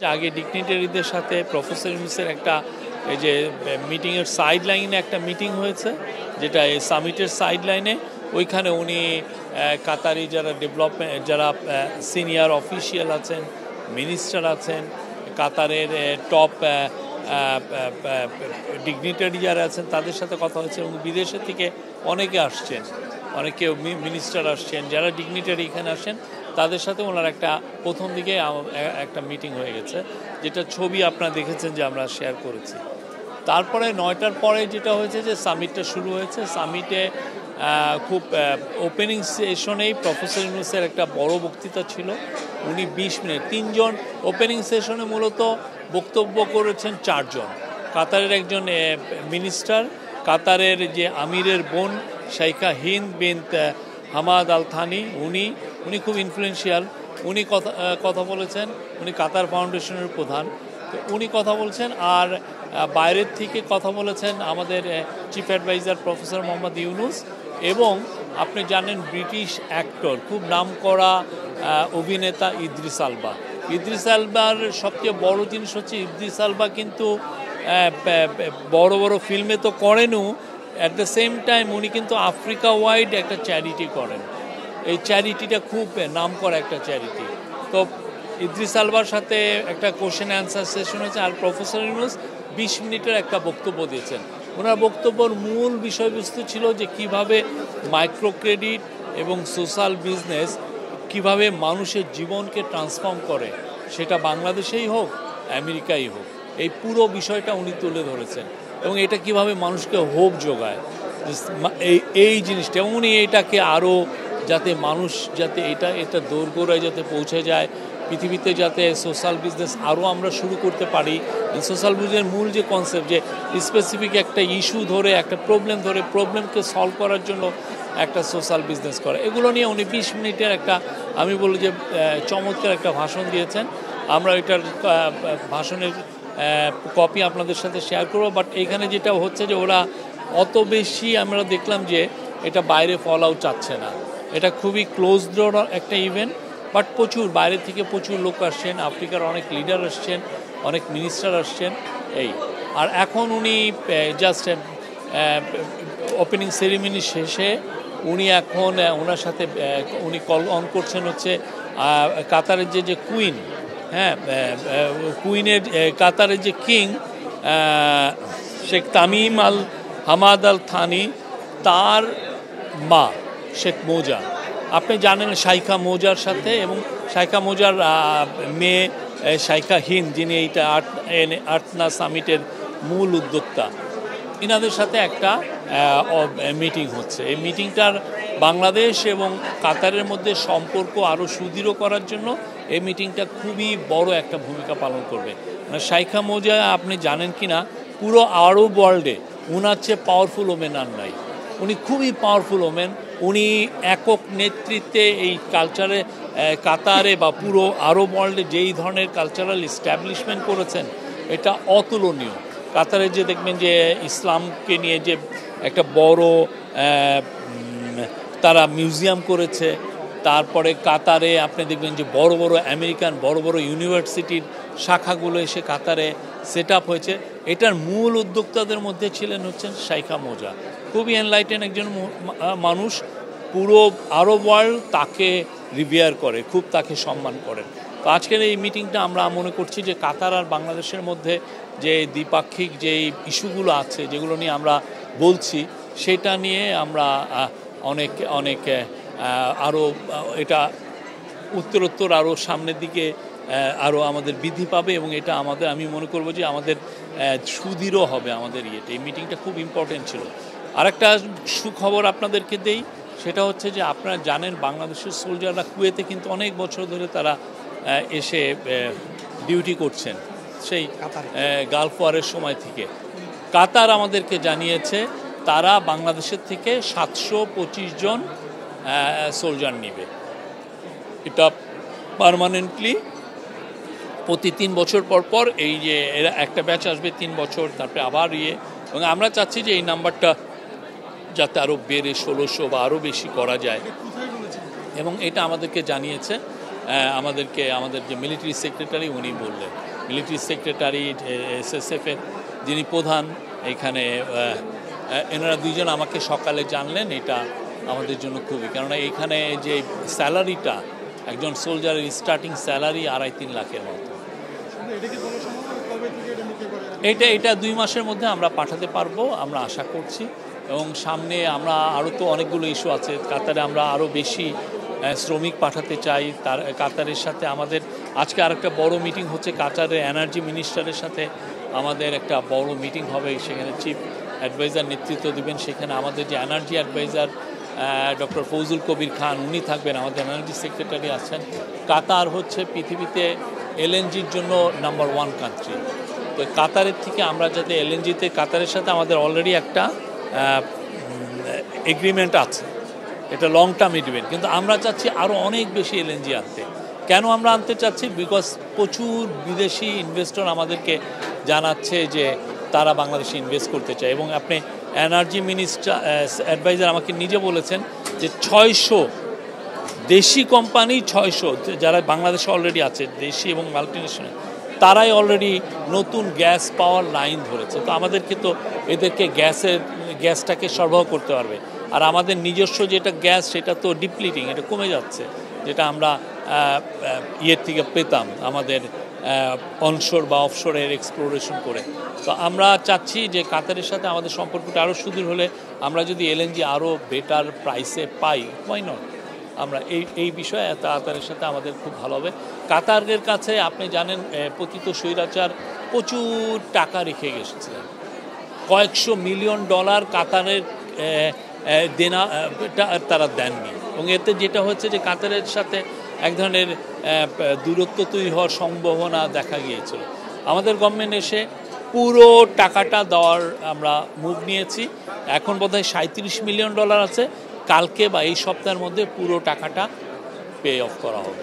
আগে ডিগনিটারিদের সাথে প্রফেসর ইউনূসের একটা এই যে মিটিংয়ের সাইড লাইনে একটা মিটিং হয়েছে, যেটা এই সামিটের সাইড লাইনে। ওইখানে উনি কাতারি যারা ডেভেলপমেন্ট, যারা সিনিয়র অফিসিয়াল আছেন, মিনিস্টার আছেন, কাতারের টপ ডিগনিটারি যারা আছেন তাদের সাথে কথা হয়েছে, এবং বিদেশের থেকে অনেকে আসছেন, অনেকে মিনিস্টার আসছেন, যারা ডিগনিটারি এখানে আসেন তাদের সাথে ওনার একটা প্রথম দিকে একটা মিটিং হয়ে গেছে, যেটা ছবি আপনারা দেখেছেন যে আমরা শেয়ার করেছি। তারপরে 9টার পরে যেটা হয়েছে যে সামিটটা শুরু হয়েছে। সামিটে খুব ওপেনিং সেশনেই প্রফেসর ইউনূসের একটা বড় বক্তৃতা ছিল। উনি 20 মিনিট, 3 জন ওপেনিং সেশনে মূলত বক্তব্য করেছেন 4 জন। কাতারের একজন মিনিস্টার, কাতারের যে আমিরের বোন শাইখা হিন্দ বিনত হামাদ আল থানি, উনি খুব ইনফ্লুয়েন্সিয়াল। উনি কথা বলেছেন। উনি কাতার ফাউন্ডেশনের প্রধান, তো উনি কথা বলছেন। আর বাইরের থেকে কথা বলেছেন আমাদের chief adviser professor Mohammad Yunus, এবং আপনি জানেন ব্রিটিশ অ্যাক্টর, খুব নামকরা অভিনেতা ইদ্রিস আলবা। ইদ্রিস আলবার সবচেয়ে বড় জিনিস হচ্ছে ইদ্রিস আলবা কিন্তু বড় বড় ফিল্মে তো করেনও, অ্যাট দ্য সেম টাইম উনি কিন্তু আফ্রিকা ওয়াইড একটা চ্যারিটি করেন। এই চ্যারিটিটা খুব নাম করা একটা চ্যারিটি। তো ইদ্রিস আলবার সাথে একটা কোশ্চেন অ্যান্সার সেশন হয়েছে। আর প্রফেসর ইউনূস 20 মিনিটের একটা বক্তব্য দিয়েছেন। ওনার বক্তব্যর মূল বিষয়বস্তু ছিল যে কিভাবে মাইক্রো ক্রেডিট এবং সোশ্যাল বিজনেস কিভাবে মানুষের জীবনকে ট্রান্সফর্ম করে, সেটা বাংলাদেশেই হোক আমেরিকাই হোক, এই পুরো বিষয়টা উনি তুলে ধরেছেন। এবং এটা কিভাবে মানুষকে হোপ যোগায়, এই জিনিসটা। এবং উনি এটাকে আরও যাতে মানুষ যাতে এটা দোরগোড়ায় যাতে পৌঁছে যায়, পৃথিবীতে যাতে সোশ্যাল বিজনেস আরও আমরা শুরু করতে পারি। সোশ্যাল বিজনেসের মূল যে কনসেপ্ট, যে স্পেসিফিক একটা ইস্যু ধরে, একটা প্রবলেম ধরে, প্রবলেমকে সলভ করার জন্য একটা সোশ্যাল বিজনেস করে, এগুলো নিয়ে উনি 20 মিনিটের একটা, আমি বলি যে চমৎকার একটা ভাষণ দিয়েছেন। আমরা এটার ভাষণের কপি আপনাদের সাথে শেয়ার করবো। বাট এইখানে যেটা হচ্ছে যে ওরা অত বেশি আমরা দেখলাম যে এটা বাইরে ফল আউট চাচ্ছে না। এটা খুবই ক্লোজ ডোর একটা ইভেন্ট, বাট প্রচুর বাইরে থেকে প্রচুর লোক আসছেন, আফ্রিকার অনেক লিডার আসছেন, অনেক মিনিস্টার আসছেন। এই আর এখন উনি জাস্ট ওপেনিং সেরিমনি শেষে উনি এখন ওনার সাথে উনি কল অন করছেন হচ্ছে কাতারের যে কুইন, হ্যাঁ, কুইনের কাতারের যে কিং শেখ তামিম আল হামাদ আল থানি, তার মা শেখ মৌজা, আপনি জানেন শাইখা মৌজার সাথে, এবং শাইখা মৌজার মেয়ে শাইখা হিন্দ, যিনি এইটা আর্টনা সামিটের মূল উদ্যোক্তা, ইনাদের সাথে একটা মিটিং হচ্ছে। এই মিটিংটার বাংলাদেশ এবং কাতারের মধ্যে সম্পর্ক আরও সুদৃঢ় করার জন্য এই মিটিংটা খুবই বড় একটা ভূমিকা পালন করবে। শাইখা মৌজা আপনি জানেন কি না, পুরো আরব ওয়ার্ল্ডে উনার চেয়ে পাওয়ারফুল ওমেন আর নাই। উনি খুবই পাওয়ারফুল ওমেন। উনি একক নেতৃত্বে এই কালচারে কাতারে বা পুরো আরব ওয়ার্ল্ডে যেই ধরনের কালচারাল এস্টাবলিশমেন্ট করেছেন, এটা অতুলনীয়। কাতারে যে দেখবেন যে ইসলামকে নিয়ে যে একটা বড় তারা মিউজিয়াম করেছে, তারপরে কাতারে আপনি দেখবেন যে বড় বড় আমেরিকান বড় বড় ইউনিভার্সিটির শাখাগুলো এসে কাতারে সেট আপ হয়েছে। এটার মূল উদ্যোক্তাদের মধ্যে হচ্ছেন শাইখা মৌজা। খুবই এনলাইটেন একজন মানুষ। পুরো আরব ওয়ার্ল্ড তাকে রিভিয়ার করে, খুব তাকে সম্মান করেন। তো আজকের এই মিটিংটা আমরা মনে করছি যে কাতার আর বাংলাদেশের মধ্যে যে দ্বিপাক্ষিক যে ইস্যুগুলো আছে, যেগুলো নিয়ে আমরা বলছি, সেটা নিয়ে আমরা অনেক আরও এটা উত্তরোত্তর আরও সামনের দিকে আরও আমাদের বৃদ্ধি পাবে, এবং এটা আমাদের, আমি মনে করব যে আমাদের সুদৃঢ় হবে আমাদের ইয়েটা। এই মিটিংটা খুব ইম্পর্টেন্ট ছিল। আরেকটা সুখবর আপনাদেরকে দেই, সেটা হচ্ছে যে আপনারা জানেন বাংলাদেশের সোলজাররা কুয়েতে কিন্তু অনেক বছর ধরে তারা এসে ডিউটি করছেন, সেই গালফ ওয়ারের সময় থেকে। কাতার আমাদেরকে জানিয়েছে তারা বাংলাদেশের থেকে 725 জন সোলজার নেবে। এটা পার্মানেন্টলি প্রতি 3 বছর পর পর এই যে এরা একটা ব্যাচ আসবে 3 বছর, তারপরে আবার এবং আমরা চাচ্ছি যে এই নাম্বারটা যাতে আরও বেড়ে 1600 বা আরও বেশি করা যায়, এবং এটা আমাদেরকে জানিয়েছে। আমাদেরকে আমাদের যে মিলিটারি সেক্রেটারি উনি বললেন, মিলিটারি সেক্রেটারি SSF এর যিনি প্রধান এখানে, এনারা দুইজন আমাকে সকালে জানলেন। এটা আমাদের জন্য খুবই, কেননা এখানে যে স্যালারিটা একজন সোলজারের স্টার্টিং স্যালারি 2.5-3 লাখের মতো। এটা 2 মাসের মধ্যে আমরা পাঠাতে পারবো আমরা আশা করছি। এবং সামনে আমরা আরও তো অনেকগুলো ইস্যু আছে। কাতারে আমরা আরও বেশি শ্রমিক পাঠাতে চাই। তার কাতারের সাথে আমাদের আজকে আরেকটা বড় মিটিং হচ্ছে, কাতারের এনার্জি মিনিস্টারের সাথে আমাদের একটা বড় মিটিং হবে। সেখানে চিফ অ্যাডভাইজার নেতৃত্ব দেবেন। সেখানে আমাদের যে energy adviser doctor Fouzul Kabir Khan উনি থাকবেন, আমাদের এনার্জি সেক্রেটারি আছেন। কাতার হচ্ছে পৃথিবীতে LNGর জন্য নাম্বার 1 কান্ট্রি। তো কাতারের থেকে আমরা যাতে LNGতে, কাতারের সাথে আমাদের অলরেডি একটা এগ্রিমেন্ট আছে, এটা লং টার্ম এগ্রিমেন্ট, কিন্তু আমরা চাচ্ছি আরও অনেক বেশি LNG আনতে। কেন আমরা আনতে চাচ্ছি? বিকজ প্রচুর বিদেশি ইনভেস্টর আমাদেরকে জানাচ্ছে যে তারা বাংলাদেশে ইনভেস্ট করতে চায়। এবং আপনি এনার্জি মিনিস্টার অ্যাডভাইজার আমাকে নিজে বলেছেন যে 600 দেশি কোম্পানি, 600 যারা বাংলাদেশে অলরেডি আছে দেশি এবং মাল্টিনেশনাল, তারাই অলরেডি নতুন গ্যাস পাওয়ার লাইন ধরেছে। তো আমাদেরকে তো এদেরকে গ্যাসটাকে সরবরাহ করতে পারবে। আর আমাদের নিজস্ব যেটা গ্যাস সেটা তো ডিপ্লিটিং, এটা কমে যাচ্ছে, যেটা আমরা ইয়ের থেকে পেতাম আমাদের অনশোর বা অফশোরের এক্সপ্লোরেশন করে। তো আমরা চাচ্ছি যে কাতারের সাথে আমাদের সম্পর্কটা আরও সুদৃঢ় হলে আমরা যদি LNG আরও বেটার প্রাইসে পাই, হোয়াই নট। আমরা এই বিষয়ে কাতারের সাথে আমাদের খুব ভালো হবে। কাতারের কাছে আপনি জানেন পতিত স্বৈরাচার প্রচুর টাকা রেখে গেছিলেন, কয়েকশো মিলিয়ন ডলার কাতারের দেনা তারা দেননি। এবং এতে যেটা হচ্ছে যে কাতারের সাথে এক ধরনের দূরত্ব তৈরি হওয়ার সম্ভাবনা দেখা গিয়েছিল। আমাদের গভর্নমেন্ট এসে পুরো টাকাটা দেওয়ার আমরা মুভ নিয়েছি। এখন বোধহয় 37 মিলিয়ন ডলার আছে। কালকে বা এই সপ্তাহের মধ্যে পুরো টাকাটা পে অফ করা হবে।